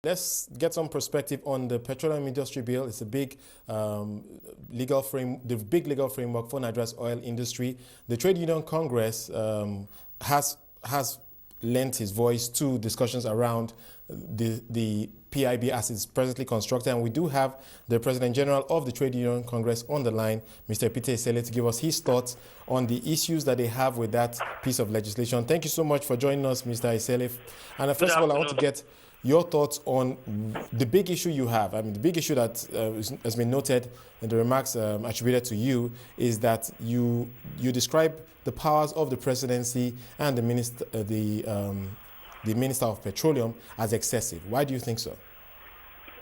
let's get some perspective on the Petroleum Industry Bill. It's a big legal framework for Nigeria's oil industry. The Trade Union Congress has lent his voice to discussions around the PIB as it's presently constructed, and we do have the President General of the Trade Union Congress on the line, Mr. Peter Isele, to give us his thoughts on the issues that they have with that piece of legislation. Thank you so much for joining us, Mr. Isele. And first of all, I want to get your thoughts on the big issue you have. I mean, the big issue that has been noted in the remarks attributed to you is that you describe the powers of the presidency and the Minister of Petroleum as excessive. Why do you think so?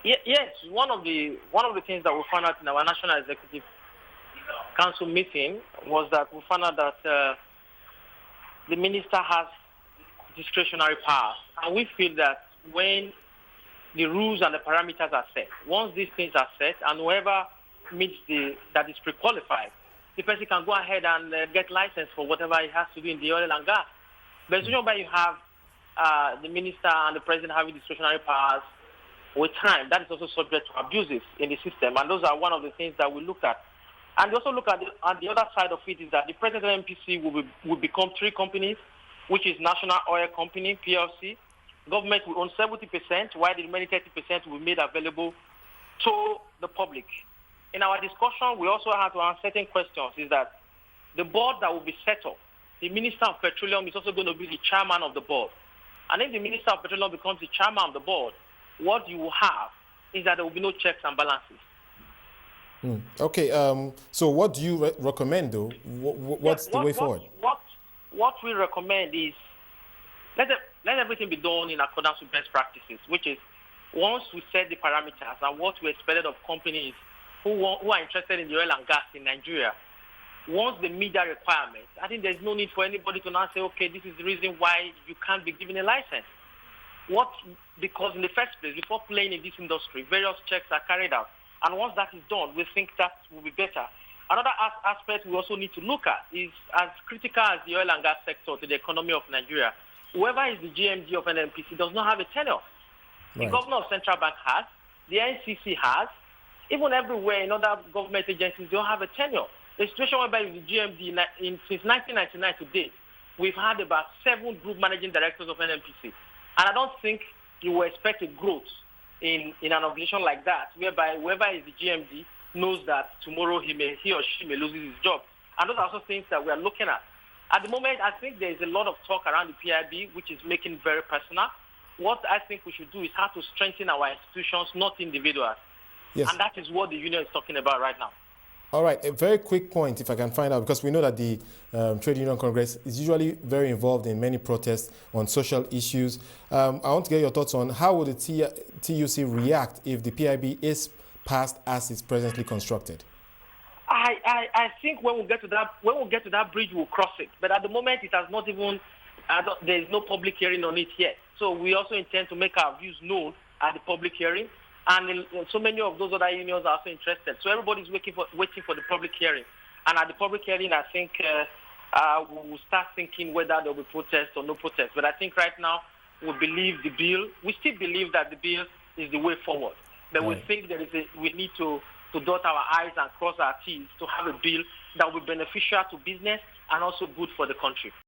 Yes, one of the things that we found out in our National Executive Council meeting was that we found out that the minister has discretionary powers, and we feel that when the rules and the parameters are set, once these things are set, and whoever meets that is pre-qualified, the person can go ahead and get license for whatever he has to do in the oil and gas. But it's not you have the minister and the president having discretionary powers with time. That is also subject to abuses in the system, and those are one of the things that we looked at. And we also look at the other side of it is that the present MPC will become three companies, which is National Oil Company, PLC. Government will own 70%, while the remaining 30% will be made available to the public. In our discussion, we also had to answer certain questions, is that the board that will be set up, the Minister of Petroleum is also going to be the chairman of the board. And if the Minister of Petroleum becomes the chairman of the board, what you will have is that there will be no checks and balances. Okay, so what do you recommend, though? What's the way forward? What we recommend is let everything be done in accordance with best practices, which is once we set the parameters and what we expected of companies who are interested in the oil and gas in Nigeria, once they meet that requirement, I think there's no need for anybody to now say, okay, this is the reason why you can't be given a license. Because in the first place, before playing in this industry, various checks are carried out. And once that is done, we think that will be better. Another aspect we also need to look at is, as critical as the oil and gas sector to the economy of Nigeria, whoever is the GMD of an NPC does not have a tenure. Right. The governor of Central Bank has, the NCC has, even everywhere in other government agencies, they don't have a tenure. The situation whereby the GMD, since 1999 to date, we've had about 7 group managing directors of NNPC. And I don't think you will expect a growth in an organization like that, whereby whoever is the GMD knows that tomorrow he or she may lose his job. And those are also things that we are looking at. At the moment, I think there is a lot of talk around the PIB, which is making it very personal. What I think we should do is how to strengthen our institutions, not individuals. Yes. And that is what the union is talking about right now. All right, a very quick point, if I can find out, because we know that the Trade Union Congress is usually very involved in many protests on social issues. I want to get your thoughts on how would the TUC react if the PIB is passed as it's presently constructed? I think when we get to that bridge, we'll cross it. But at the moment, it has not even. There is no public hearing on it yet. So we also intend to make our views known at the public hearing. And so many of those other unions are also interested. So everybody's waiting for the public hearing. And at the public hearing, I think we will start thinking whether there will be protest or no protest. But I think right now we still believe that the bill is the way forward. But right. We think we need to dot our I's and cross our T's to have a bill that will be beneficial to business and also good for the country.